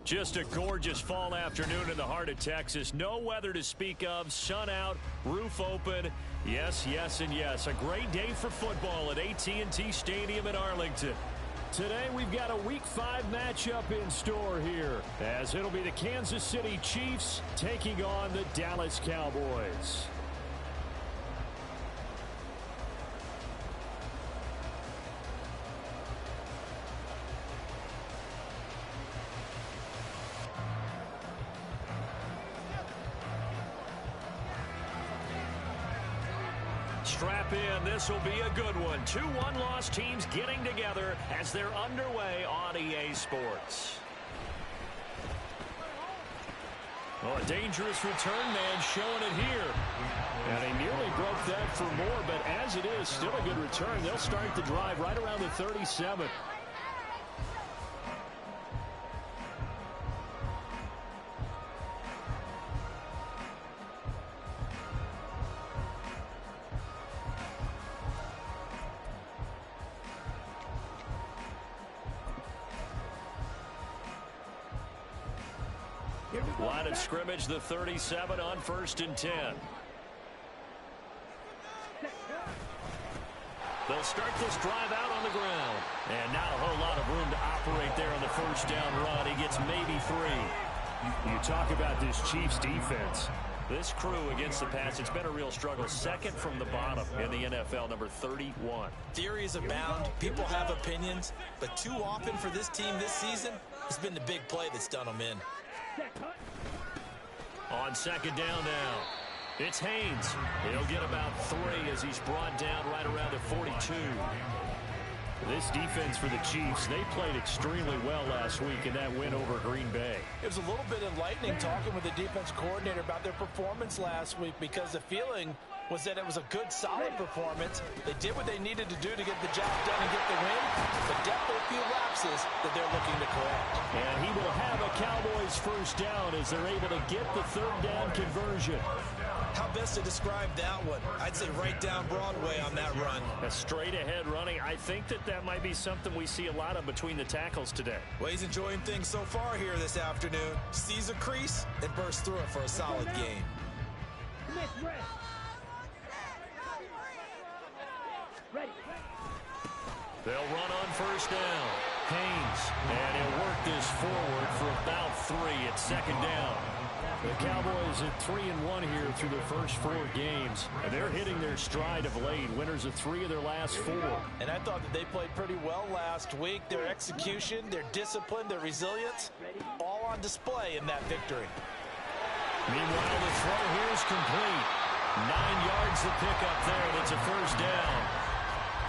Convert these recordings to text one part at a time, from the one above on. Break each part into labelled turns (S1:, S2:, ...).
S1: Just a gorgeous fall afternoon in the heart of Texas. No weather to speak of. Sun out, roof open. Yes, yes, and yes. A great day for football at AT&T Stadium in Arlington. Today we've got a Week 5 matchup in store here, as it'll be the Kansas City Chiefs taking on the Dallas Cowboys. Strap in. This will be a good one. 2 one-loss teams getting together as they're underway on EA Sports. Oh, a dangerous return man showing it here. And they nearly broke that for more, but as it is, still a good return. They'll start the drive right around the 37. Line of scrimmage, the 37 on 1st and 10. They'll start this drive out on the ground. And not a whole lot of room to operate there on the first down run. He gets maybe 3. You talk about this Chiefs defense. This crew against the pass, it's been a real struggle. Second from the bottom in the NFL, number 31.
S2: Theories abound. People have opinions. But too often for this team this season, it's been the big play that's done them in.
S1: On 2nd down now, it's Haynes. He'll get about 3 as he's brought down right around the 42. This defense for the Chiefs, they played extremely well last week in that win over Green Bay.
S3: It was a little bit enlightening talking with the defense coordinator about their performance last week, because the feeling was that it was a good, solid performance. They did what they needed to do to get the job done and get the win, but definitely a few lapses that they're looking to correct.
S1: And he will have a Cowboys first down as they're able to get the 3rd down conversion.
S2: How best to describe that one? I'd say right down Broadway on that run.
S1: A straight ahead running. I think that might be something we see a lot of between the tackles today.
S2: Well, he's enjoying things so far here this afternoon. Sees a crease and bursts through it for a solid game.
S1: They'll run on 1st down. Haynes, and he'll work this forward for about 3 at 2nd down. The Cowboys at 3-1 here through their first 4 games. And they're hitting their stride of late. Winners of 3 of their last 4.
S3: And I thought that they played pretty well last week. Their execution, their discipline, their resilience, all on display in that victory.
S1: Meanwhile, the throw here is complete. 9 yards to pick up there. That's a first down.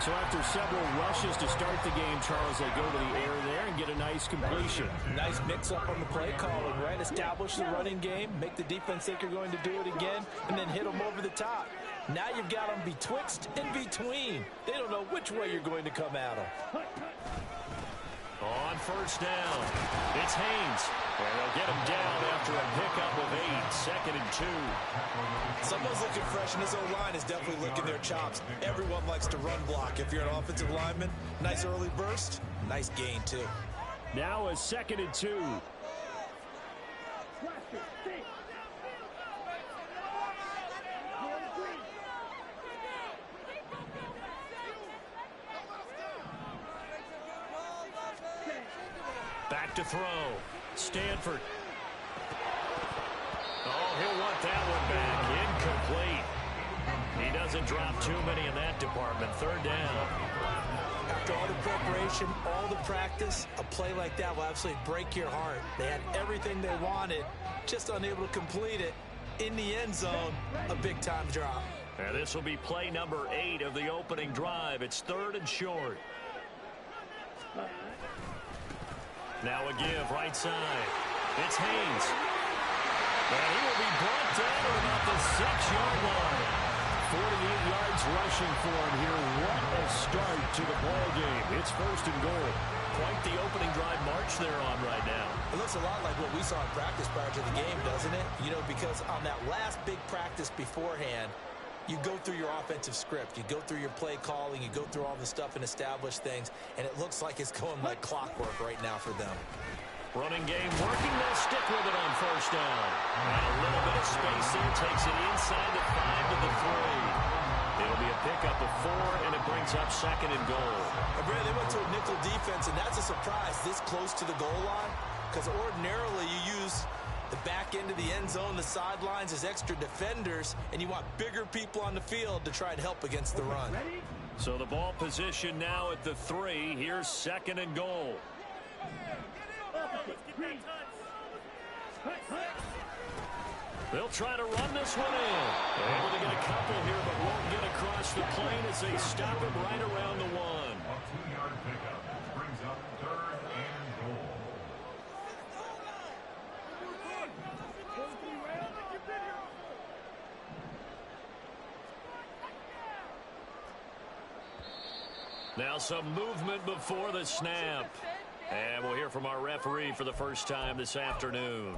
S1: So after several rushes to start the game, Charles, they go to the air there and get a nice completion.
S3: Nice mix-up on the play calling, right? Establish the running game, make the defense think you're going to do it again, and then hit them over the top. Now you've got them betwixt and between. They don't know which way you're going to come at them.
S1: On 1st down, it's Haynes. And they'll get him down after a pickup of 8, 2nd and 2.
S2: Someone's looking fresh, and his O-line is definitely licking their chops. Everyone likes to run block. If you're an offensive lineman, nice early burst, nice gain, too.
S1: Now a 2nd and 2. Back to throw. Stanford. Oh, he'll want that one back. Incomplete. He doesn't drop too many in that department. 3rd down.
S3: After all the preparation, all the practice, a play like that will absolutely break your heart. They had everything they wanted, just unable to complete it. In the end zone, a big-time drop.
S1: And this will be play number 8 of the opening drive. It's 3rd and short. Now a give, right side. It's Haynes. And he will be brought down at about the 6-yard line. 48 yards rushing for him here. What a start to the ball game. It's 1st and goal. Quite the opening drive march they're on right now.
S3: It looks a lot like what we saw in practice prior to the game, doesn't it? You know, because on that last big practice beforehand, you go through your offensive script. You go through your play calling. You go through all the stuff and establish things. And it looks like it's going like clockwork right now for them.
S1: Running game working. They'll stick with it on first down. And a little bit of space there. Takes it inside the 5 to the 3. It'll be a pickup of 4, and it brings up 2nd and goal.
S2: And Brad, they went to a nickel defense, and that's a surprise this close to the goal line, because ordinarily you use the back end of the end zone, the sidelines as extra defenders, and you want bigger people on the field to try and help against the run.
S1: So the ball position now at the 3. Here's 2nd and goal. They'll try to run this one in. They're able to get a couple here, but won't get across the plane as they stop it right around the 1.
S4: A 2-yard pickup brings up 3rd and goal.
S1: Now some movement before the snap. And we'll hear from our referee for the first time this afternoon.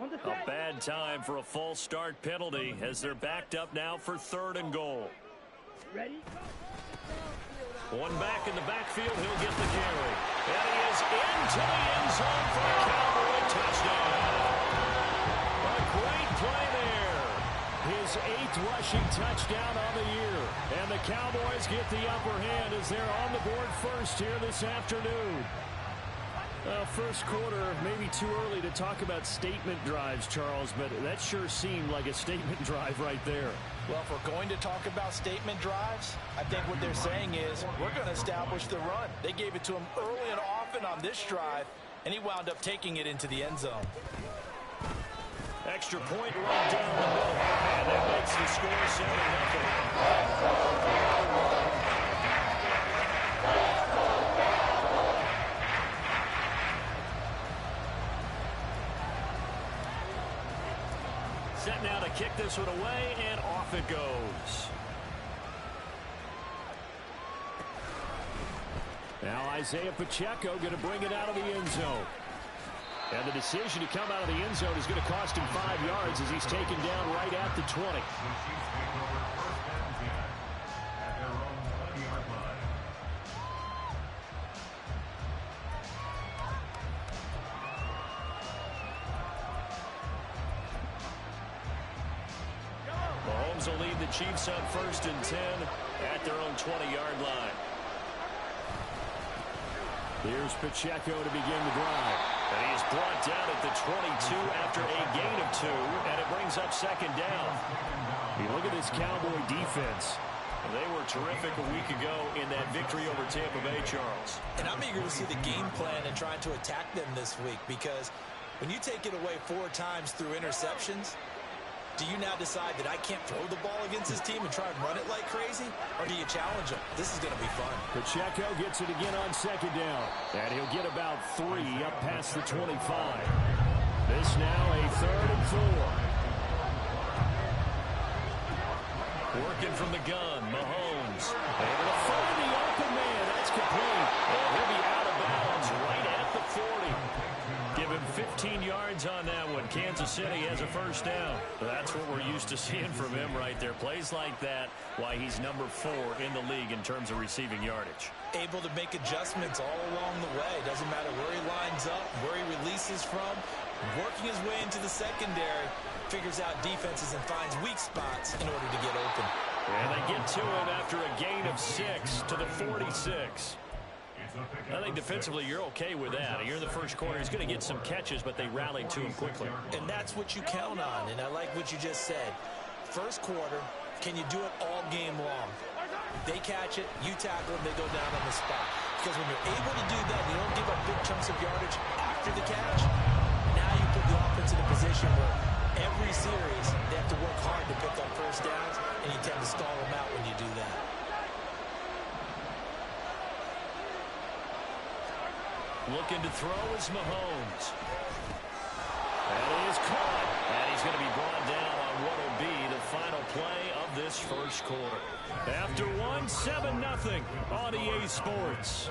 S1: A bad time for a false start penalty as they're backed up now for 3rd and goal. One back in the backfield. He'll get the carry. And he is into the end zone for a Cowboy touchdown. A great play there. His 8th rushing touchdown on the year. And the Cowboys get the upper hand as they're on the board first here this afternoon. First quarter, maybe too early to talk about statement drives, Charles, but that sure seemed like a statement drive right there.
S3: Well, if we're going to talk about statement drives, I think what they're saying is we're going to establish the run. They gave it to him early and often on this drive, and he wound up taking it into the end zone.
S1: Extra point right down the middle, and that makes the score 7-0. Set now to kick this one away, and off it goes. Now Isaiah Pacheco going to bring it out of the end zone. And the decision to come out of the end zone is going to cost him 5 yards as he's taken down right at the 20. Mahomes will lead the Chiefs on 1st and 10 at their own 20-yard line. Here's Pacheco to begin the drive. And he is brought down at the 22 after a gain of 2, and it brings up 2nd down. You look at this Cowboy defense. They were terrific a week ago in that victory over Tampa Bay, Charles.
S2: And I'm eager to see the game plan and trying to attack them this week, because when you take it away 4 times through interceptions, do you now decide that I can't throw the ball against this team and try and run it like crazy? Or do you challenge them? This is going to be fun.
S1: Pacheco gets it again on 2nd down. And he'll get about 3 up past the 25. This now a 3rd and 4. Working from the gun, Mahomes. Able to find the open man. That's complete. And he'll be out of bounds right at the 40. Give him 15 yards on that one. Kansas City has a first down. That's what we're used to seeing from him right there. Plays like that, why he's number 4 in the league in terms of receiving yardage.
S2: Able to make adjustments all along the way. Doesn't matter where he lines up, where he releases from. Working his way into the secondary, figures out defenses and finds weak spots in order to get open.
S1: And they get to him after a gain of 6 to the 46. I think defensively you're okay with that. Here in the first quarter, he's going to get some catches, but they rallied to him quickly.
S2: And that's what you count on, and I like what you just said. First quarter, can you do it all game long? They catch it, you tackle them, they go down on the spot. Because when you're able to do that, you don't give up big chunks of yardage after the catch. Now you put the offense in a position where every series they have to work hard to pick up first downs, and you tend to stall them out when you do that.
S1: Looking to throw is Mahomes. And he is caught. And he's going to be brought down on what will be the final play of this first quarter. After 1, 7-0 on EA Sports.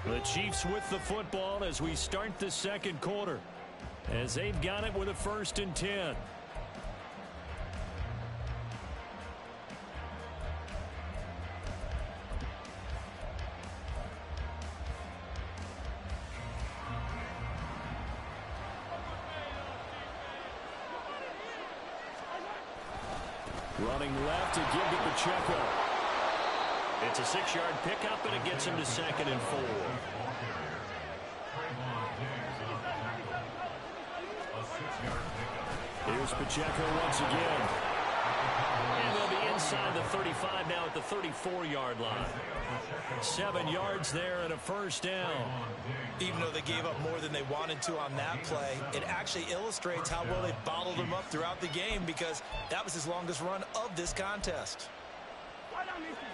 S1: The Chiefs with the football as we start the second quarter, as they've got it with a 1st and 10. Running left to give to Pacheco. It's a 6-yard pickup, and it gets him to 2nd and 4. Here's Pacheco once again. And they'll be inside the 35 now at the 34-yard line. 7 yards there and a first down.
S2: Even though they gave up more than they wanted to on that play, it actually illustrates how well they bottled him up throughout the game, because that was his longest run of this contest.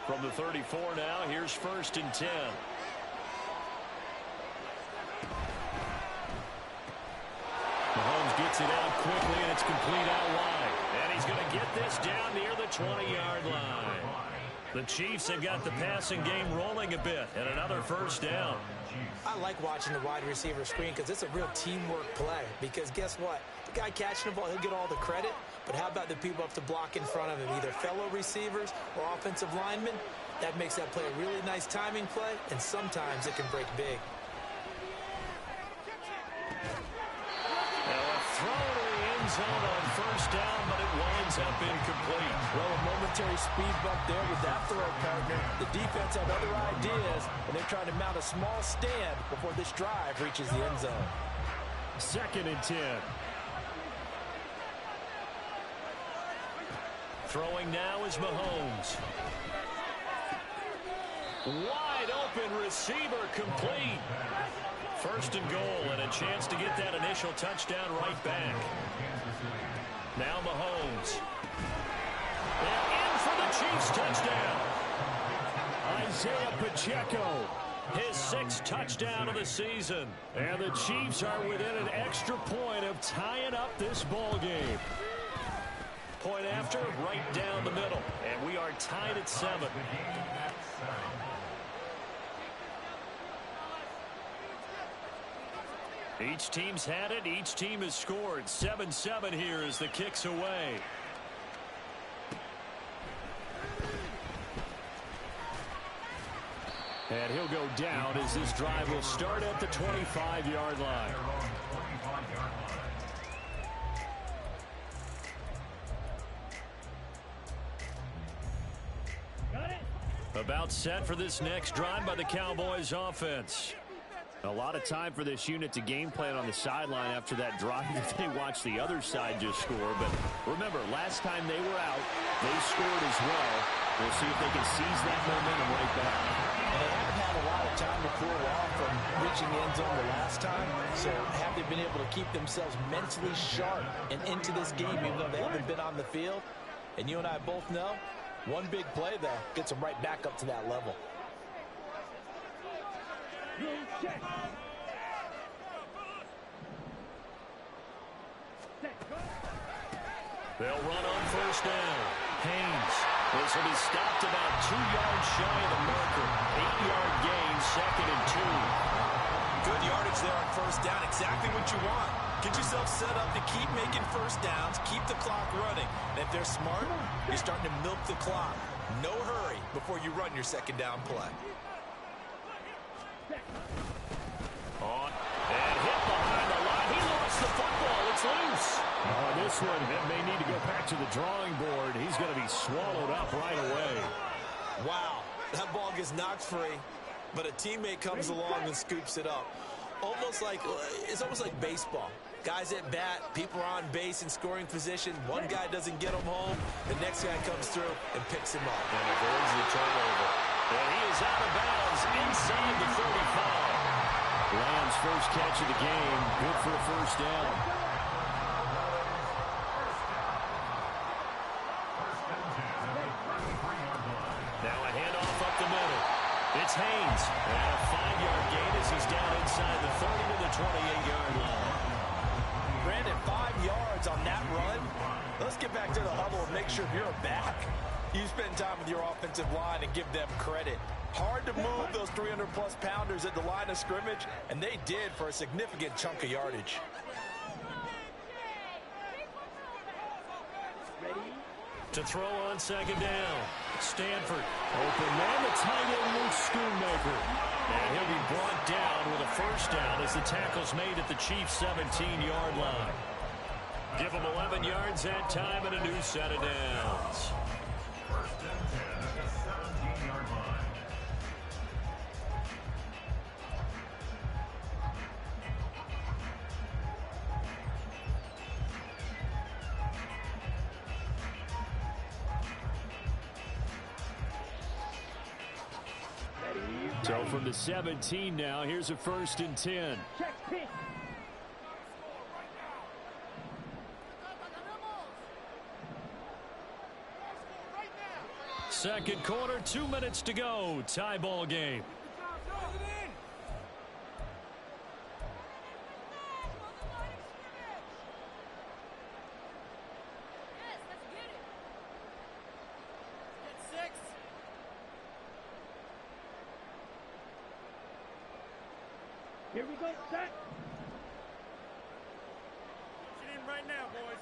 S1: From the 34 now, here's 1st and 10. Mahomes gets it out quickly, and it's complete out wide. And he's going to get this down near the 20-yard line. The Chiefs have got the passing game rolling a bit, and another first down.
S2: I like watching the wide receiver screen because it's a real teamwork play. Because guess what? The guy catching the ball, he'll get all the credit. But how about the people up to block in front of him, either fellow receivers or offensive linemen? That makes that play a really nice timing play, and sometimes it can break big.
S1: Now a throw to the end zone on first down, but it winds up incomplete.
S3: Well, a momentary speed bump there with that throw, partner. The defense had other ideas, and they're trying to mount a small stand before this drive reaches the end zone.
S1: 2nd and 10. Throwing now is Mahomes. Wide open receiver, complete. 1st and goal, and a chance to get that initial touchdown right back. Now Mahomes. And in for the Chiefs touchdown. Isaiah Pacheco, his 6th touchdown of the season. And the Chiefs are within an extra point of tying up this ball game. Point after, right down the middle. And we are tied at 7. Each team's had it. Each team has scored. 7-7 here as the kick's away. And he'll go down as this drive will start at the 25-yard line. About set for this next drive by the Cowboys offense. A lot of time for this unit to game plan on the sideline after that drive that they watched the other side just score. But remember, last time they were out, they scored as well. We'll see if they can seize that momentum right back.
S3: And they haven't had a lot of time to cool off from reaching the end zone the last time. So have they been able to keep themselves mentally sharp and into this game, even though they haven't been on the field? And you and I both know, one big play, though, gets them right back up to that level.
S1: They'll run on first down. Haynes. This will be stopped about 2 yards shy of the marker. 8-yard gain, 2nd and 2.
S2: Good yardage there on first down. Exactly what you want. Get yourself set up to keep making first downs, keep the clock running. And if they're smart, you're starting to milk the clock. No hurry before you run your 2nd down play.
S1: On and hit behind the line. He lost the football. It's loose. On this one, it may need to go back to the drawing board. He's going to be swallowed up right away.
S2: Wow, that ball gets knocked free, but a teammate comes along and scoops it up. It's almost like baseball. Guys at bat, people are on base in scoring position. One guy doesn't get him home. The next guy comes through and picks him up.
S1: And avoids the turnover. And he is out of bounds inside the 35. Lamb's first catch of the game. Good for a first down. Now a handoff up the middle. It's Haynes. And a 5-yard gain as he's down inside the 30 to the 28-yard line.
S3: Brandon, 5 yards on that run. Let's get back to the huddle and make sure you're back. You spend time with your offensive line and give them credit. Hard to move those 300-plus pounders at the line of scrimmage, and they did for a significant chunk of yardage.
S1: To throw on 2nd down. Stanford. Open man, the tight end, Luke Schoonmaker. And he'll be brought down with a first down as the tackle's made at the Chiefs' 17-yard line. Give him 11 yards that time and a new set of downs.
S4: First and 10 at the 17-yard line.
S1: So from the 17 now, here's a 1st and 10. Second quarter, 2 minutes to go. Tie ball game.
S5: Here we go, set. Get in right now, boys.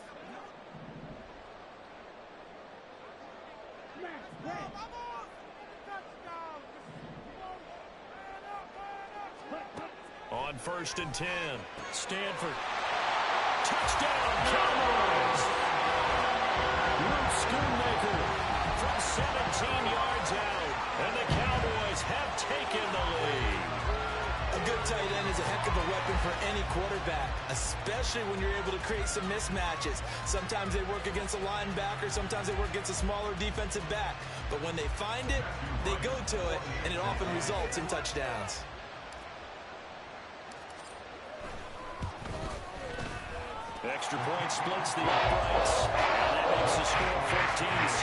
S1: On 1st and 10, Stanford. Touchdown, Cowboys! Luke Schoonmaker from 17 yards out, and the Cowboys have taken the lead.
S2: A good tight end is a heck of a weapon for any quarterback, especially when you're able to create some mismatches. Sometimes they work against a linebacker, sometimes they work against a smaller defensive back. But when they find it, they go to it, and it often results in touchdowns.
S1: Extra point splits the uprights, and that makes the score 14-7.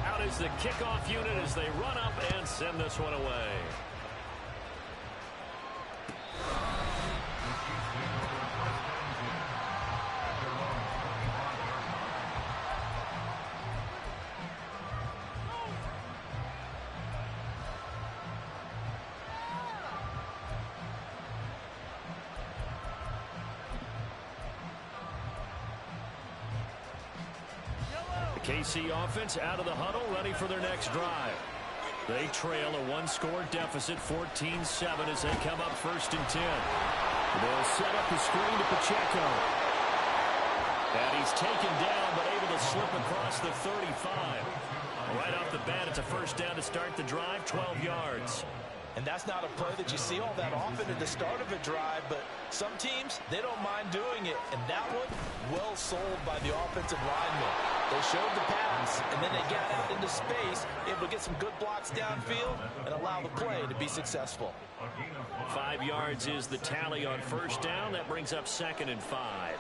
S1: Out is the kickoff unit as they run up and send this one away. KC offense out of the huddle, ready for their next drive. They trail a one-score deficit, 14-7, as they come up 1st and 10. They'll set up the screen to Pacheco. And he's taken down, but able to slip across the 35. Right off the bat, it's a 1st down to start the drive, 12 yards.
S3: And that's not a play that you see all that often at the start of a drive, but some teams, they don't mind doing it. And that one, well sold by the offensive lineman. They showed the pass, and then they got out into space, able to get some good blocks downfield and allow the play to be successful.
S1: 5 yards is the tally on 1st down. That brings up 2nd and 5.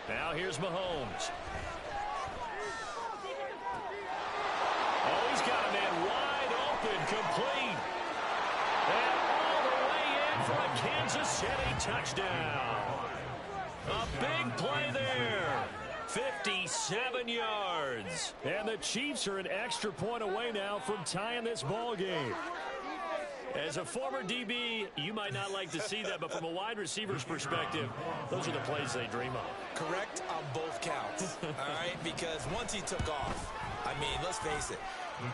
S1: Now here's Mahomes. Oh, he's got a man wide open, complete. And all the way in for a Kansas City touchdown. A big play there. 57 yards. And the Chiefs are an extra point away now from tying this ball game. As a former DB, you might not like to see that, but from a wide receiver's perspective, those are the plays they dream of.
S2: Correct on both counts, all right? Because once he took off, I mean, let's face it,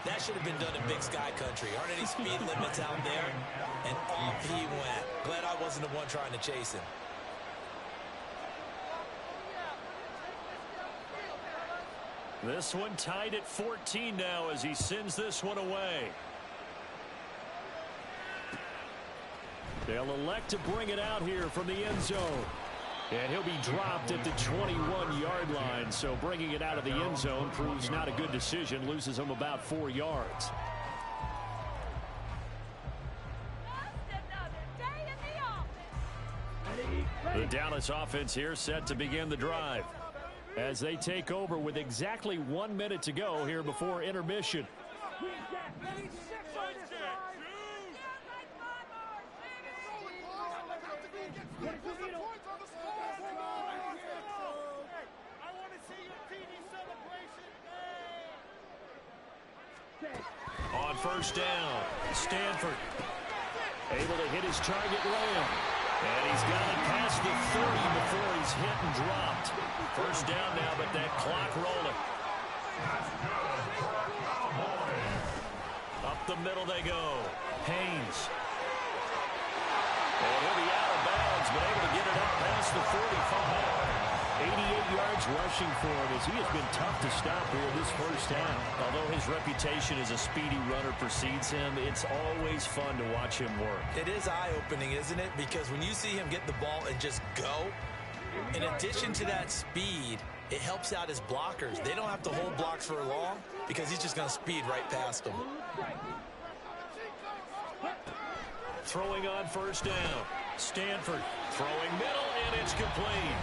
S2: that should have been done in Big Sky Country. Aren't any speed limits out there? And off he went. Glad I wasn't the one trying to chase him.
S1: This one tied at 14 now as he sends this one away. They'll elect to bring it out here from the end zone. And he'll be dropped at the 21-yard line, so bringing it out of the end zone proves not a good decision, loses him about 4 yards. The Dallas offense here set to begin the drive as they take over with exactly 1 minute to go here before intermission. On 1st down, Stanford able to hit his target Lamb. And he's got it past the 30 before he's hit and dropped. First down now, but that clock rolling. Up the middle they go. Haynes. And he'll be out of bounds, but able to get it up past the 45. 88 yards rushing for him as he has been tough to stop here this first half. Although his reputation as a speedy runner precedes him, it's always fun to watch him work.
S2: It is eye-opening, isn't it? Because when you see him get the ball and just go, in addition to that speed, it helps out his blockers. They don't have to hold blocks for long because he's just going to speed right past them.
S1: Throwing on first down. Stanford throwing middle, and it's complete.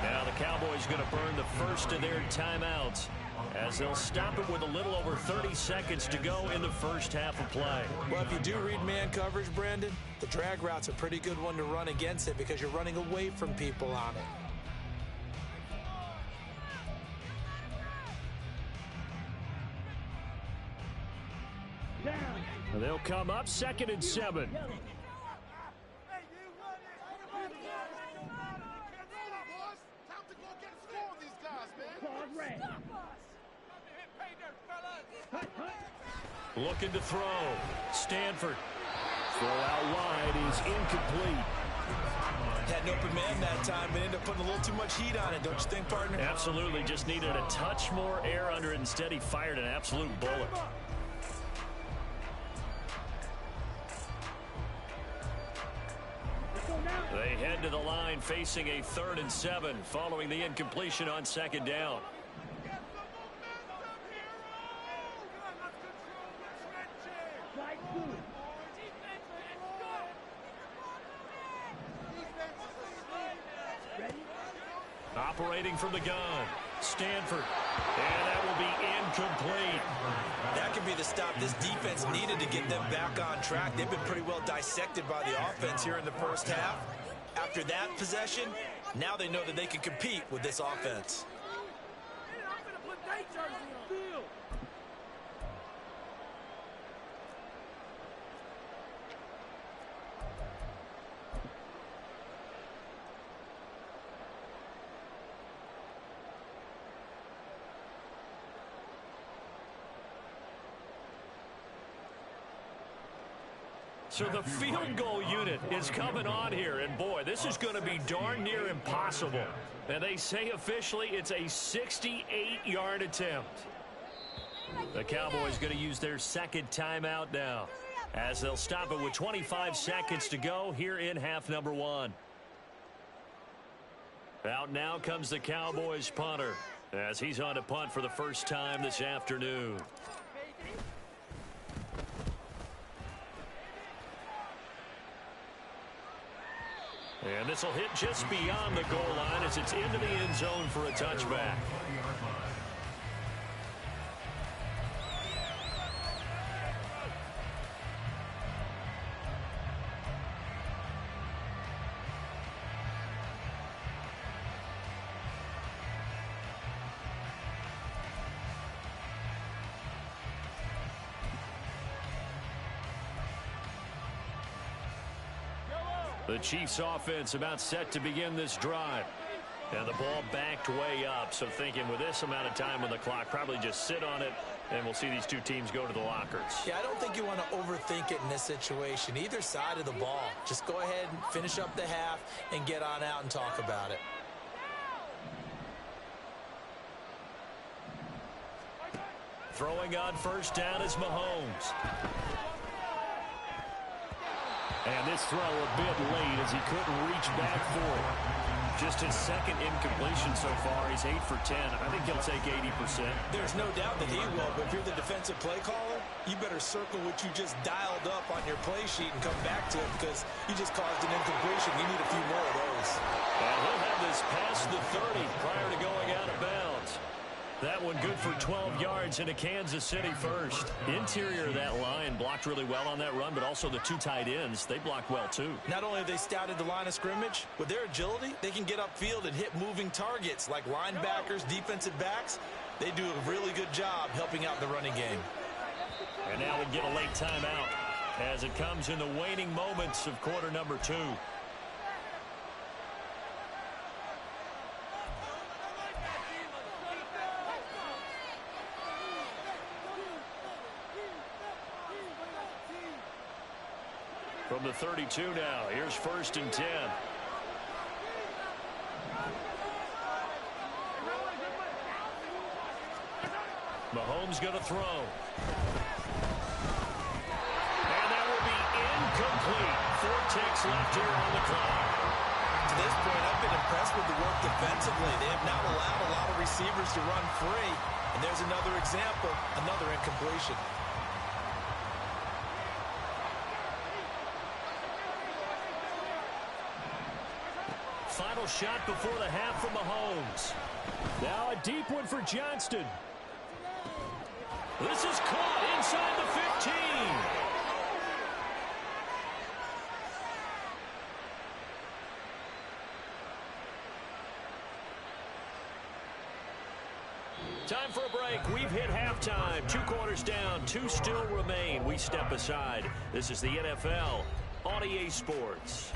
S1: Now the Cowboys going to burn the first of their timeouts as they'll stop it with a little over 30 seconds to go in the first half of play.
S2: Well, if you do read man coverage, Brandon, the drag route's a pretty good one to run against it because you're running away from people on it.
S1: They'll come up 2nd and 7. Looking to throw. Stanford. Throw out wide is incomplete.
S2: Had an open man that time, but ended up putting a little too much heat on it, don't you think, partner?
S1: Absolutely. Just needed a touch more air under it. Instead, he fired an absolute bullet. They head to the line facing a 3rd and 7 following the incompletion on 2nd down. Operating from the gun, Stanford, and that will be incomplete.
S2: That could be the stop this defense needed to get them back on track. They've been pretty well dissected by the offense here in the first half. After that possession, now they know that they can compete with this offense.
S1: So the field goal unit is coming on here, and boy, this is going to be darn near impossible. And they say officially it's a 68-yard attempt. The Cowboys going to use their 2nd timeout now as they'll stop it with 25 seconds to go here in half number 1. Out now comes the Cowboys punter as he's on to punt for the first time this afternoon. And this will hit just beyond the goal line as it's into the end zone for a touchback. The Chiefs offense about set to begin this drive. And the ball backed way up. So thinking with this amount of time on the clock, probably just sit on it, and we'll see these two teams go to the lockers.
S2: Yeah, I don't think you want to overthink it in this situation. Either side of the ball. Just go ahead and finish up the half and get on out and talk about it.
S1: Throwing on first down is Mahomes. And this throw a bit late as he couldn't reach back for it. Just his 2nd incompletion so far. He's 8 for 10. I think he'll take 80%.
S2: There's no doubt that he will, but if you're the defensive play caller, you better circle what you just dialed up on your play sheet and come back to it because you just caused an incompletion. You need a few more of those.
S1: And he'll have this past the 30 prior to going out of bounds. That one good for 12 yards into Kansas City first. Interior of that line blocked really well on that run, but also the 2 tight ends, they blocked well too.
S2: Not only have they scouted the line of scrimmage, with their agility, they can get upfield and hit moving targets like linebackers, defensive backs. They do a really good job helping out the running game.
S1: And now we get a late timeout as it comes in the waning moments of quarter number 2. From the 32 now, here's 1st and 10. Mahomes going to throw. And that will be incomplete. 4 ticks left here on the clock.
S2: To this point, I've been impressed with the work defensively. They have not allowed a lot of receivers to run free. And there's another example, another incompletion.
S1: Final shot before the half from Mahomes. Now a deep one for Johnston. This is caught inside the 15. Time for a break. We've hit halftime. 2 quarters down. 2 still remain. We step aside. This is the NFL on EA Sports.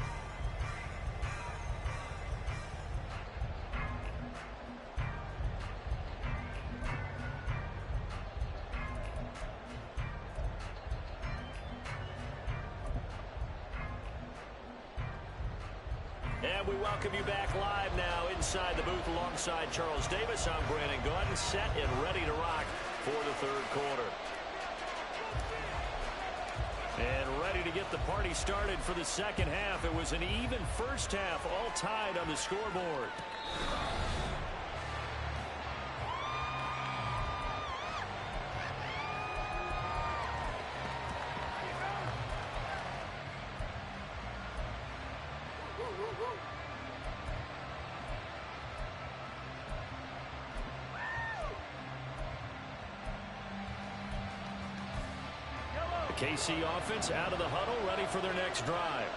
S1: And we welcome you back live now inside the booth alongside Charles Davis. I'm Brandon Gaudin, set and ready to rock for the 3rd quarter. And ready to get the party started for the 2nd half. It was an even first half, all tied on the scoreboard. KC offense out of the huddle, ready for their next drive.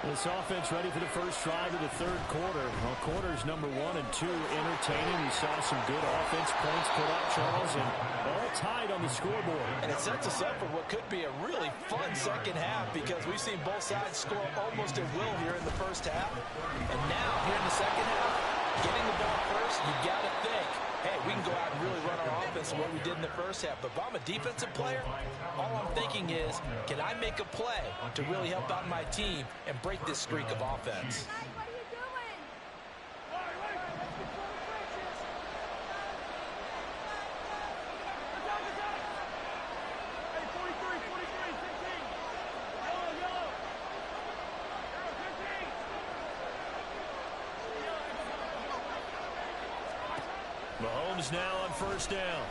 S6: This offense ready for the first drive of the 3rd quarter. Well, quarters number 1 and 2 entertaining. You saw some good offense points put up, Charles, and all tied on the scoreboard.
S3: And it sets us up for what could be a really fun 2nd half because we've seen both sides score almost at will here in the 1st half. And now, here in the 2nd half, getting the ball first, you got to think, hey, we can go out and really run our offense the way we did in the 1st half. But if I'm a defensive player, all I'm thinking is, can I make a play to really help out my team and break this streak of offense?
S1: Mahomes now on 1st down.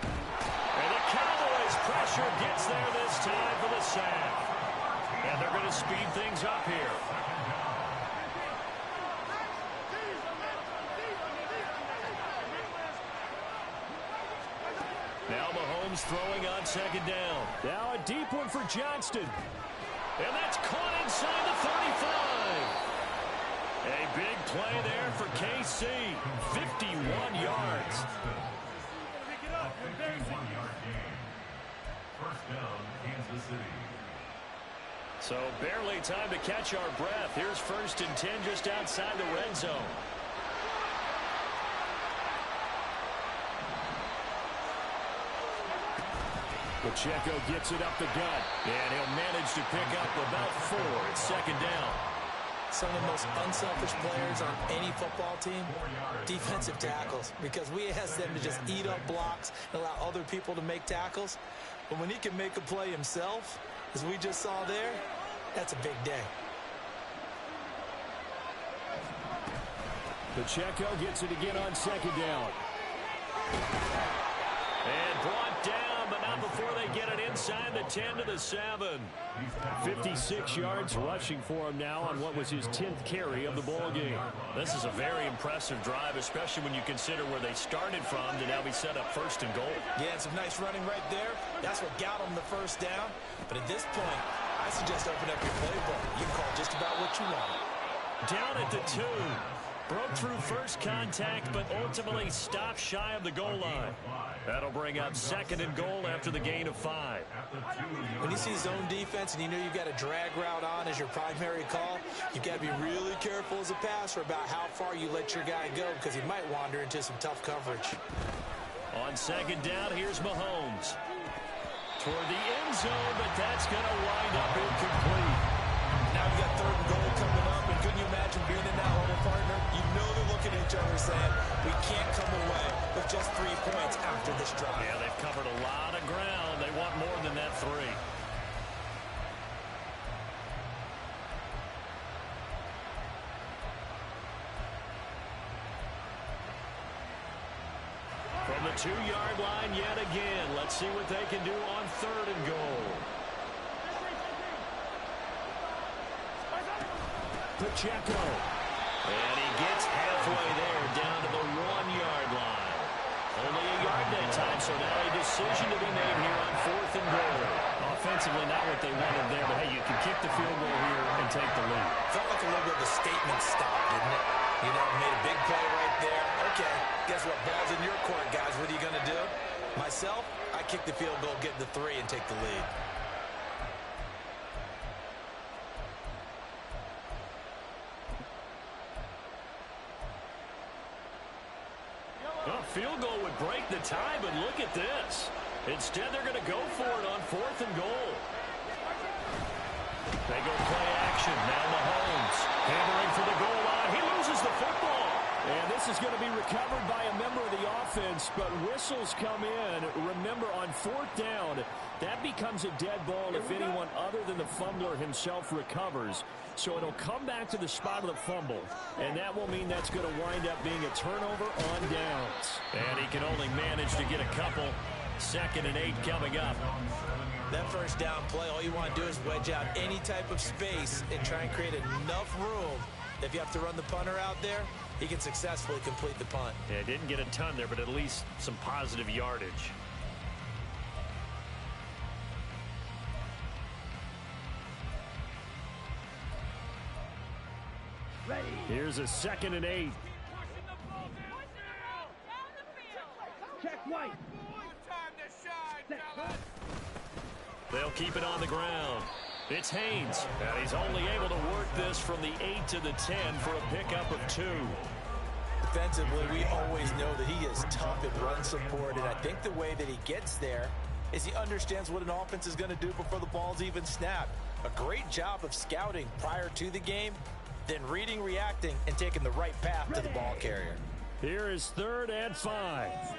S1: And the Cowboys pressure gets there this time for the sack. And they're going to speed things up here. Now Mahomes throwing on 2nd down.
S6: Now a deep one for Johnston.
S1: And that's caught inside the 35. A big play there for KC. 51 yards.
S4: Pick it up. 51-yard gain. 1st down, Kansas City.
S1: So barely time to catch our breath. Here's 1st and 10 just outside the red zone.
S6: Pacheco gets it up the gut.
S1: And he'll manage to pick up about 4. It's 2nd down.
S2: Some of the most unselfish players on any football team, defensive tackles, because we ask them to just eat up blocks and allow other people to make tackles. But when he can make a play himself, as we just saw there, that's a big day.
S6: Pacheco gets it again on 2nd down.
S1: And brought down, but not before they get it inside the 10 to the 7.
S6: 56 yards rushing for him now on what was his 10th carry of the ball game.
S1: This is a very impressive drive, especially when you consider where they started from to now be set up 1st and goal.
S2: Yeah, and some nice running right there. That's what got them the 1st down. But at this point, I suggest open up your playbook. You can call just about what you want.
S1: Down at the 2. Broke through first contact, but ultimately stopped shy of the goal line. That'll bring up 2nd and goal after the gain of 5.
S2: When you see zone defense and you know you've got a drag route on as your primary call, you've got to be really careful as a passer about how far you let your guy go because he might wander into some tough coverage.
S1: On 2nd down, here's Mahomes. toward the end zone, but that's going to wind up incomplete.
S2: Now you got 3rd and goal coming up, and couldn't you imagine being in that huddle, partner? You know they're looking at each other saying, we can't come away with just 3 points after this drive.
S1: Yeah, they've covered a lot of ground. They want more than that 3. From the 2-yard line yet again. Let's see what they can do on 3rd and goal. Pacheco. And he gets halfway there down to the 1-yard line. Only a yard that time, so now a decision to be made here on 4th and goal. Offensively, not what they wanted there, but hey, you can kick the field goal here and take the lead.
S2: Felt like a little bit of a statement stop, didn't it? You know, made a big play right there. Okay, guess what? Ball's in your court, guys. What are you going to do? Myself, I kick the field goal, get the 3, and take the lead.
S1: Well, field goal would break the tie, but look at this. Instead, they're going to go for it on 4th and goal. They go play action. Now Mahomes hammering for the goal line. He loses the football.
S6: And this is going to be recovered by a member of the offense, but whistles come in. Remember, on 4th down, that becomes a dead ball if anyone other than the fumbler himself recovers. So it'll come back to the spot of the fumble, and that will mean that's going to wind up being a turnover on downs.
S1: And he can only manage to get a couple. 2nd and 8 coming up.
S2: That 1st down play, all you want to do is wedge out any type of space and try and create enough room. If you have to run the punter out there, he can successfully complete the punt.
S1: Yeah, didn't get a ton there, but at least some positive yardage.
S5: Ready.
S6: Here's a 2nd and 8.
S5: Check White.
S1: They'll keep it on the ground. It's Haynes, and he's only able to work this from the 8 to the 10 for a pickup of 2.
S2: Defensively, we always know that he is tough in run support, and I think the way that he gets there is he understands what an offense is going to do before the ball's even snapped. A great job of scouting prior to the game, then reading, reacting, and taking the right path to the ball carrier.
S6: Here is 3rd and 5.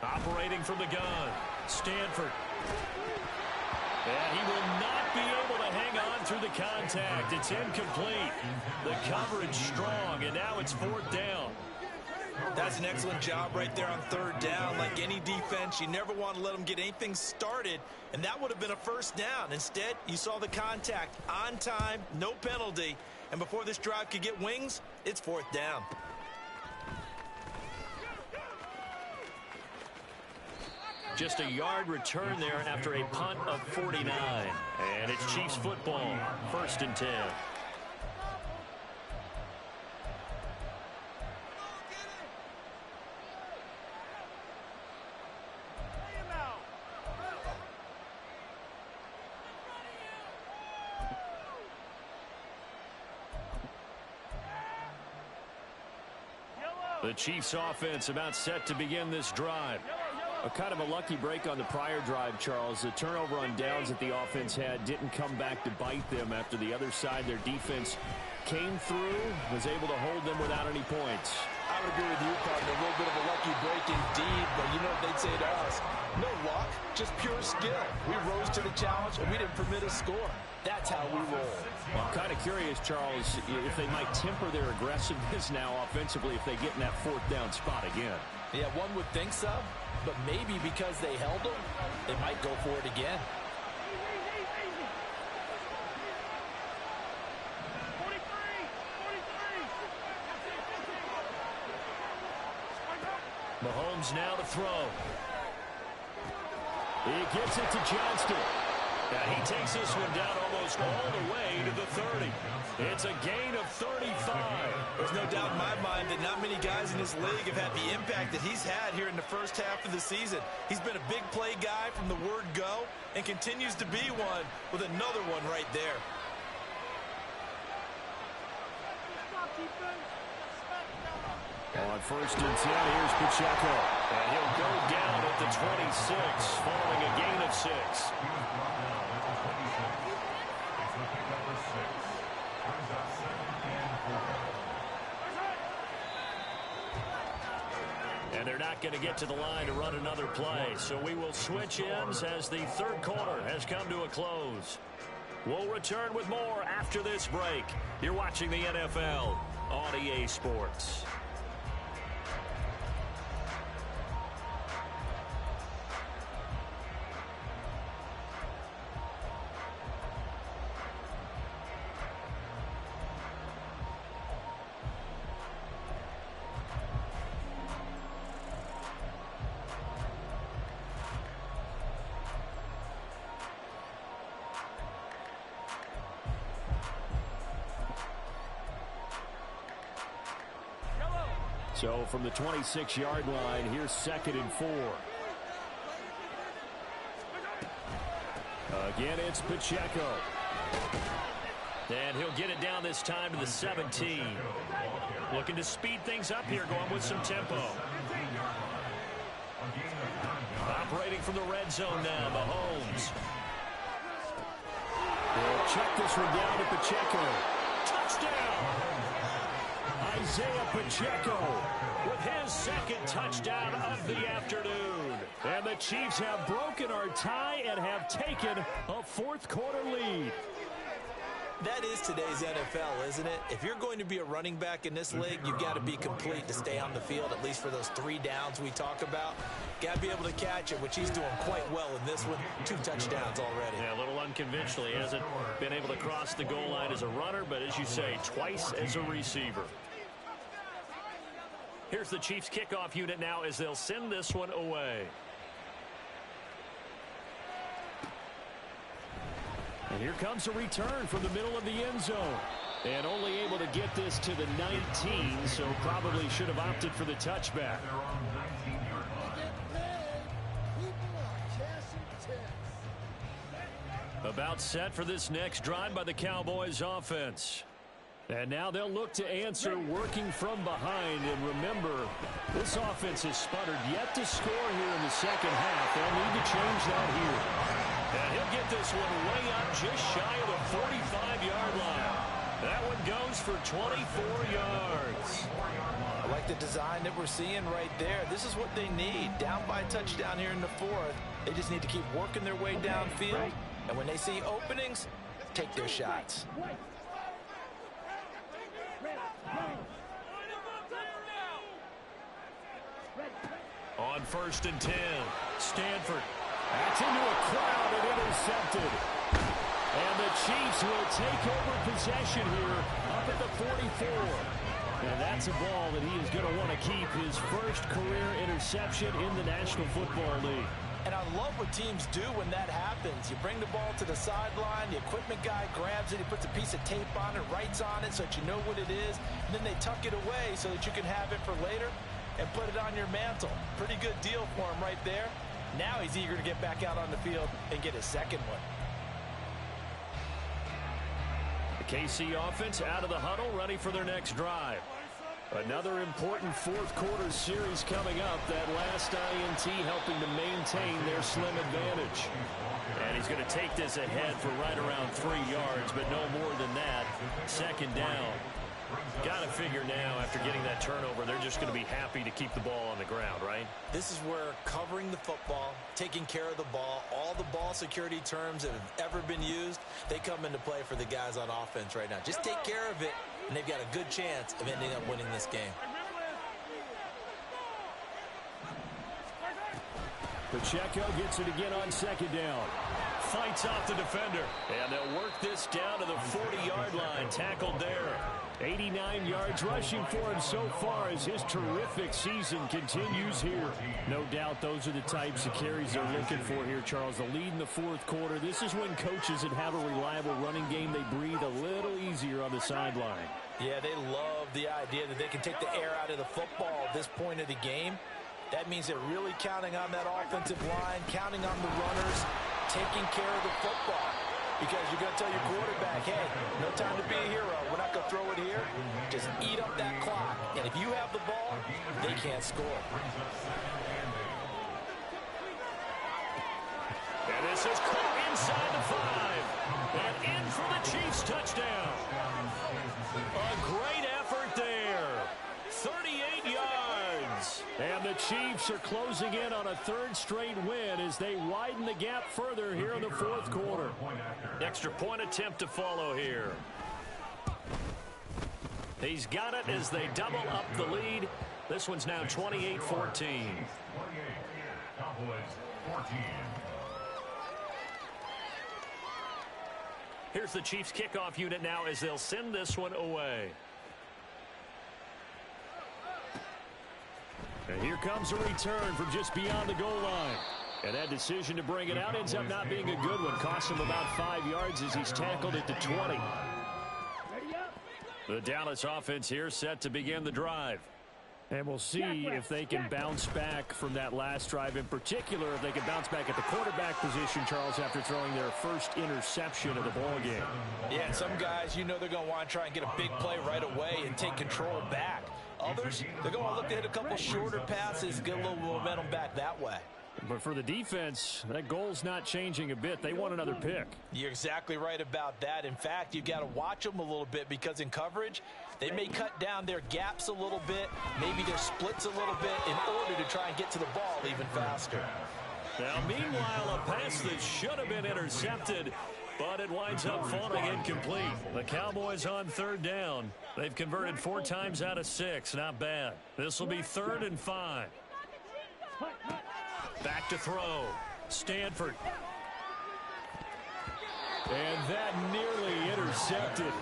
S1: Operating from the gun, Stanford. And he will not be able to hang on through the contact. It's incomplete. The coverage strong, and now it's 4th down.
S2: That's an excellent job right there on 3rd down. Like any defense, you never want to let them get anything started, and that would have been a 1st down. Instead, you saw the contact on time, no penalty, and before this drive could get wings, it's 4th down.
S1: Just a yard return there after a punt of 49. And it's Chiefs football, 1st and 10. The Chiefs offense about set to begin this drive.
S6: A kind of a lucky break on the prior drive, Charles. The turnover on downs that the offense had didn't come back to bite them after the other side. Their defense came through, was able to hold them without any points.
S3: I would agree with you, partner. A little bit of a lucky break indeed, but you know what they'd say to us? No luck, just pure skill. We rose to the challenge, and we didn't permit a score. That's how we roll.
S6: Well, I'm kind of curious, Charles, if they might temper their aggressiveness now offensively if they get in that 4th down spot again.
S3: Yeah, one would think so, but maybe because they held them, they might go for it again.
S1: Mahomes now to throw.
S6: He gets it to Johnston.
S1: Now he takes this one down almost all the way to the 30. It's a gain of 35.
S3: There's no doubt in my mind that not many guys in this league have had the impact that he's had here in the first half of the season. He's been a big play guy from the word go and continues to be one with another one right there.
S6: On first and 10, here's Pacheco.
S1: And he'll go down at the 26, following a gain of 6.
S4: He was brought down at the 26. It's looking number 6. Turns out 2nd and 4.
S1: And they're not going to get to the line to run another play. So we will switch ends as the third quarter has come to a close. We'll return with more after this break. You're watching the NFL on EA Sports.
S6: So from the 26-yard line, here's 2nd and 4. Again, it's Pacheco.
S1: And he'll get it down this time to the 17. Looking to speed things up here, going with some tempo. Operating from the red zone now, Mahomes.
S6: They'll check this one down to Pacheco.
S1: Touchdown!
S6: Isaiah Pacheco
S1: with his second touchdown of the afternoon.
S6: And the Chiefs have broken our tie and have taken a fourth-quarter lead.
S3: That is today's NFL, isn't it? If you're going to be a running back in this league, you've got to be complete to stay on the field, at least for those 3 downs we talk about. Got to be able to catch it, which he's doing quite well in this one. 2 touchdowns already.
S1: Yeah, a little unconventional. He hasn't been able to cross the goal line as a runner, but as you say, twice as a receiver. Here's the Chiefs kickoff unit now as they'll send this one away.
S6: And here comes a return from the middle of the end zone. And only able to get this to the 19, so probably should have opted for the touchback.
S1: About set for this next drive by the Cowboys offense.
S6: And now they'll look to answer working from behind. And remember, this offense has sputtered yet to score here in the second half. They'll need to change that here.
S1: And he'll get this one way up just shy of the 45-yard line. That one goes for 24 yards.
S3: I like the design that we're seeing right there. This is what they need. Down by a touchdown here in the 4th. They just need to keep working their way downfield. And when they see openings, take their shots.
S1: On first and 10, Stanford.
S6: That's into a crowd and intercepted. And the Chiefs will take over possession here up at the 44. And that's a ball that he is going to want to keep, his first career interception in the National Football League.
S3: And I love what teams do when that happens. You bring the ball to the sideline, the equipment guy grabs it, he puts a piece of tape on it, writes on it so that you know what it is, and then they tuck it away so that you can have it for later and put it on your mantle. Pretty good deal for him right there. Now he's eager to get back out on the field and get his second one.
S1: The KC offense out of the huddle, ready for their next drive.
S6: Another important fourth-quarter series coming up. That last INT helping to maintain their slim advantage.
S1: And he's going to take this ahead for right around 3 yards, but no more than that. Second down. Got to figure now, after getting that turnover, they're just going to be happy to keep the ball on the ground, right?
S3: This is where covering the football, taking care of the ball, all the ball security terms that have ever been used, they come into play for the guys on offense right now. Just take care of it, and they've got a good chance of ending up winning this game.
S6: Pacheco gets it again on second down.
S1: Fights off the defender. And they'll work this down to the 40-yard line. Tackled there.
S6: 89 yards rushing for him so far as his terrific season continues here. No doubt those are the types of carries they're looking for here, Charles. The lead in the fourth quarter. This is when coaches that have a reliable running game, they breathe a little easier on the sideline.
S3: Yeah, they love the idea that they can take the air out of the football at this point of the game. That means they're really counting on that offensive line, counting on the runners, taking care of the football. Because you're going to tell your quarterback, hey, no time to be a hero. We're not going to throw it here. Just eat up that clock. And if you have the ball, they can't score.
S1: And this is caught inside the 5. And in for the Chiefs touchdown. A great effort there. 38 yards. And the Chiefs are closing in on a third straight win as they widen the gap further here in the fourth quarter. Extra point attempt to follow here. He's got it as they double up the lead. This one's now 28-14.
S4: 28, Cowboys 14.
S1: Here's the Chiefs kickoff unit now as they'll send this one away. And here comes a return from just beyond the goal line. And that decision to bring it out ends up not being a good one. Costs him about 5 yards as he's tackled at the 20. The Dallas offense here set to begin the drive.
S6: And we'll see if they can bounce back from that last drive. In particular, if they can bounce back at the quarterback position, Charles, after throwing their first interception of the ball game.
S3: Yeah, and some guys, you know they're going to want to try and get a big play right away and take control back. Others, they're going to look to hit a couple shorter passes, get a little momentum back that way.
S6: But for the defense, that goal's not changing a bit. They want another pick.
S3: You're exactly right about that. In fact, you've got to watch them a little bit because in coverage, they may cut down their gaps a little bit, maybe their splits a little bit in order to try and get to the ball even faster.
S1: Now, meanwhile, a pass that should have been intercepted, but it winds up falling incomplete. The Cowboys on third down. They've converted 4 times out of 6. Not bad. This will be 3rd and 5. Back to throw. Stanford. And that nearly intercepted.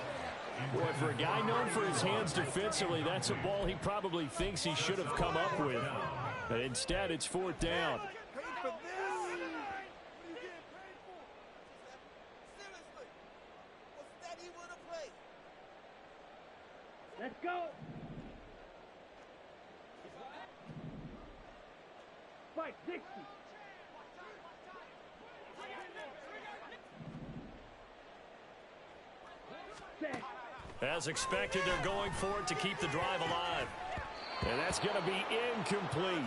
S1: Boy, for a guy known for his hands defensively, that's a ball he probably thinks he should have come up with. But instead, it's 4th down.
S5: Let's go. Spike 60.
S1: As expected, they're going for it to keep the drive alive.
S6: And that's going to be incomplete.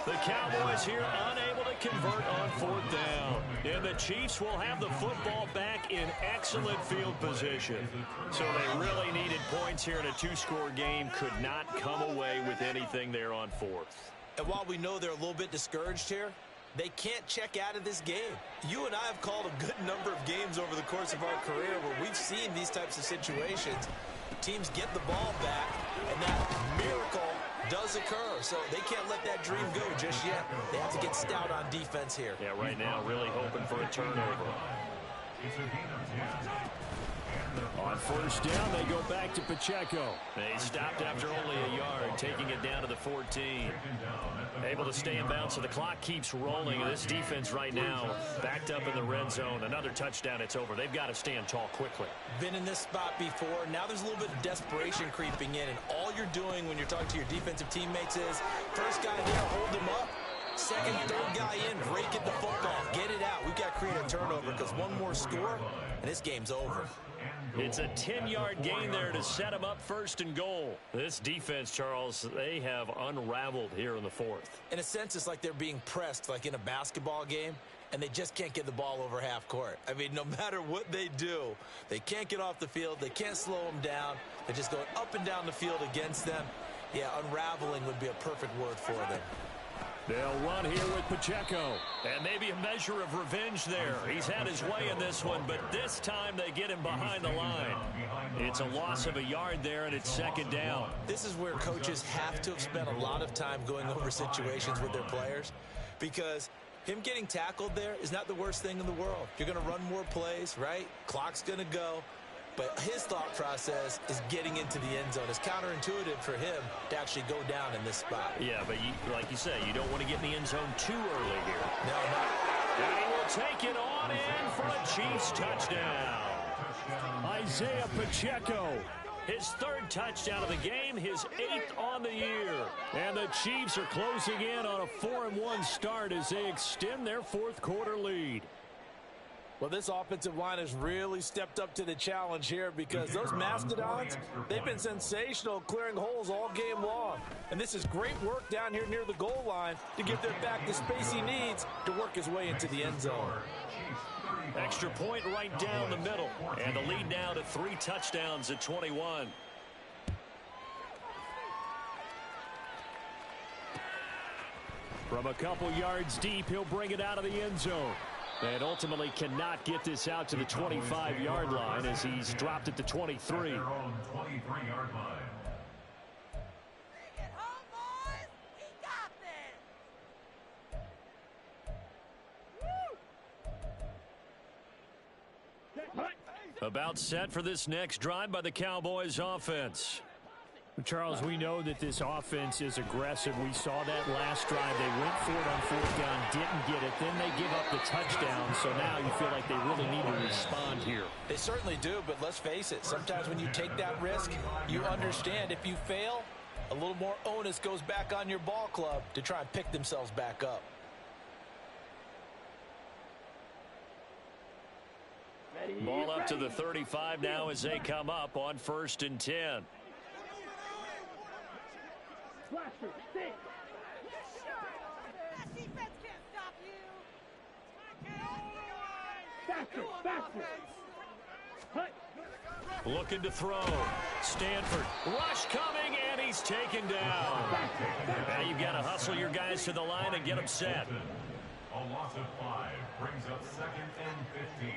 S1: The Cowboys here unable to convert on 4th down. And the Chiefs will have the football back in excellent field position. So they really needed points here in a 2-score game. Could not come away with anything there on 4th.
S3: And while we know they're a little bit discouraged here, they can't check out of this game. You and I have called a good number of games over the course of our career where we've seen these types of situations. Teams get the ball back, and that miracle does occur. So they can't let that dream go just yet. They have to get stout on defense here.
S1: Yeah, right now, really hoping for a turnover.
S6: On 1st down, they go back to Pacheco.
S1: They stopped after only a yard, taking it down to the 14. Able to stay in bounds, so the clock keeps rolling. And this defense right now backed up in the red zone. Another touchdown, it's over. They've got to stand tall quickly.
S3: Been in this spot before. Now there's a little bit of desperation creeping in. And all you're doing when you're talking to your defensive teammates is, first guy there, hold him up. Second, third guy in, break at the football. Get it out. We've got to create a turnover because one more score, and this game's over.
S1: It's a 10-yard gain there to set them up 1st and goal. This defense, Charles, they have unraveled here in the 4th.
S3: In a sense, it's like they're being pressed like in a basketball game, and they just can't get the ball over half court. I mean, no matter what they do, they can't get off the field. They can't slow them down. They're just going up and down the field against them. Yeah, unraveling would be a perfect word for them.
S6: They'll run here with Pacheco.
S1: And maybe a measure of revenge there. He's had his way in this one, but this time they get him behind the line. It's a loss of a yard there, and it's 2nd down.
S3: This is where coaches have to have spent a lot of time going over situations with their players, because him getting tackled there is not the worst thing in the world. You're going to run more plays, right? Clock's going to go.
S2: But his thought process is getting into the end zone. It's counterintuitive for him to actually go down in this spot.
S1: Yeah, but like you say, you don't want to get in the end zone too early here.
S2: No, not.
S1: And he will take it on in for a Chiefs touchdown. Isaiah Pacheco, his third touchdown of the game, his 8th on the year. And the Chiefs are closing in on a 4-1 start as they extend their fourth quarter lead.
S3: Well, this offensive line has really stepped up to the challenge here because those Mastodons, they've been sensational clearing holes all game long. And this is great work down here near the goal line to give their back the space he needs to work his way into the end zone.
S1: Extra point right down the middle. And the lead now to 3 touchdowns at 21. From a couple yards deep, he'll bring it out of the end zone. And ultimately cannot get this out to the 25-yard line as he's dropped it to 23.
S4: At their own 23-yard line.
S7: Bring it home, boys. We got this.
S1: About set for this next drive by the Cowboys offense.
S6: Charles, we know that this offense is aggressive. We saw that last drive. They went for it on 4th down, didn't get it. Then they give up the touchdown. So now you feel like they really need to respond here.
S3: They certainly do, but let's face it. Sometimes when you take that risk, you understand if you fail, a little more onus goes back on your ball club to try and pick themselves back up.
S1: Ball up to the 35 now as they come up on 1st and 10.
S5: Blaster, stick.
S7: That defense can't stop you.
S5: Faster, faster. Hut.
S1: Looking to throw. Stanford. Rush coming, and he's taken down. Now you've got to hustle your guys to the line and get them set.
S4: A loss of 5 brings up 2nd and 15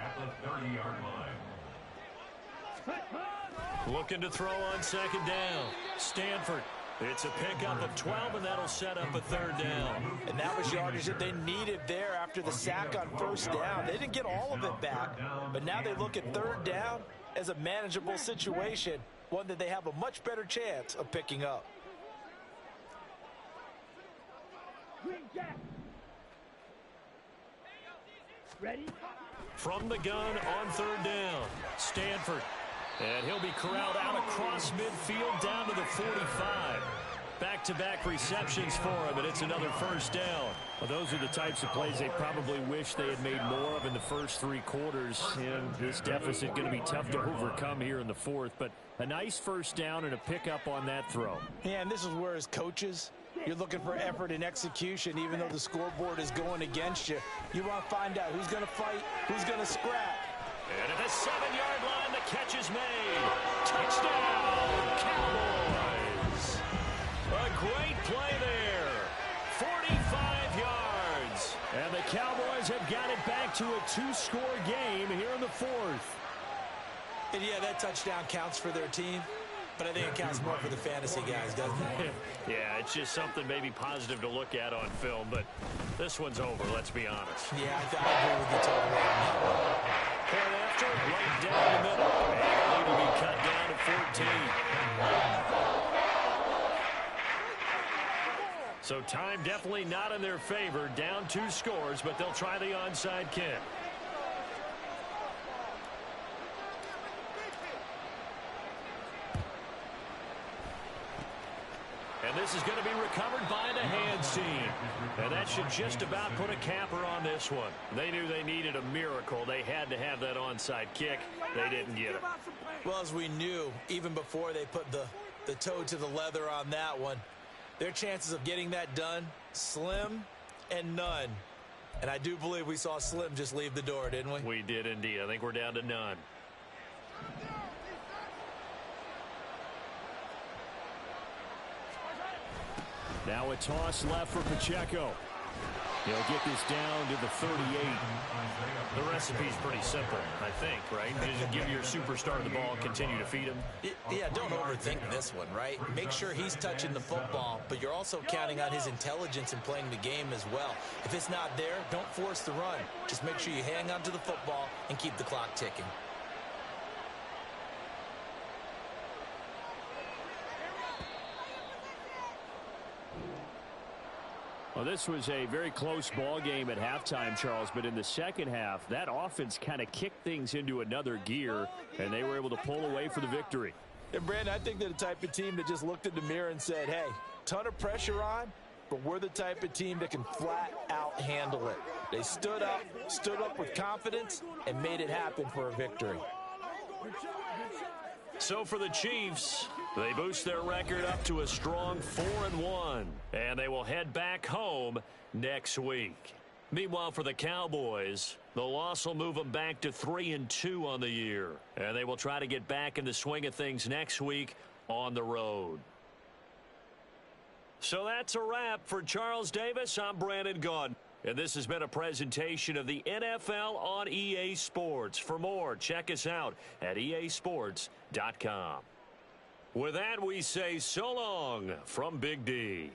S4: at the 30-yard line.
S1: Looking to throw on 2nd down. Stanford. It's a pickup of 12, and that'll set up a 3rd down.
S3: And that was yardage that they needed there after the sack on 1st down. They didn't get all of it back, but now they look at 3rd down as a manageable situation, one that they have a much better chance of picking up.
S5: Green Jack. Ready?
S1: From the gun on 3rd down. Stanford. And he'll be corralled out across midfield down to the 45. Back-to-back receptions for him, and it's another 1st down.
S6: Well, those are the types of plays they probably wish they had made more of in the first 3 quarters. And this deficit going to be tough to overcome here in the 4th. But a nice 1st down and a pickup on that throw.
S3: Yeah, and this is where as coaches, you're looking for effort and execution. Even though the scoreboard is going against you, you want to find out who's going to fight, who's going to scrap.
S1: And at the 7-yard line, the catch is made. Touchdown, Cowboys. A great play there. 45 yards.
S6: And the Cowboys have got it back to a 2-score game here in the 4th.
S2: And yeah, that touchdown counts for their team, but I think it counts more for the fantasy guys, doesn't it?
S1: Yeah, it's just something maybe positive to look at on film, but this one's over, let's be honest.
S2: Yeah, I agree with you totally on that one.
S1: Point after, right down the middle. And the lead will be cut down to 14. So time definitely not in their favor. Down 2 scores, but they'll try the onside kick. And this is going to be recovered by the hands team. And that should just about put a capper on this one. They knew they needed a miracle. They had to have that onside kick. They didn't get it.
S2: Well, as we knew, even before they put the toe to the leather on that one, their chances of getting that done, slim and none. And I do believe we saw Slim just leave the door, didn't we?
S1: We did indeed. I think we're down to none.
S6: Now a toss left for Pacheco. He'll get this down to the 38.
S1: The recipe's pretty simple, I think, right? Just give your superstar the ball, continue to feed him.
S2: Yeah, don't overthink this one, right? Make sure he's touching the football, but you're also counting on his intelligence in playing the game as well. If it's not there, don't force the run. Just make sure you hang on to the football and keep the clock ticking.
S6: Well, this was a very close ball game at halftime, Charles, but in the second half, that offense kind of kicked things into another gear, and they were able to pull away for the victory.
S3: And, Brandon, I think they're the type of team that just looked in the mirror and said, hey, ton of pressure on, but we're the type of team that can flat out handle it. They stood up with confidence, and made it happen for a victory.
S1: So for the Chiefs, they boost their record up to a strong 4-1, and they will head back home next week. Meanwhile, for the Cowboys, the loss will move them back to 3-2 on the year, and they will try to get back in the swing of things next week on the road. So that's a wrap. For Charles Davis, I'm Brandon Gaudin. And this has been a presentation of the NFL on EA Sports. For more, check us out at easports.com. With that, we say so long from Big D.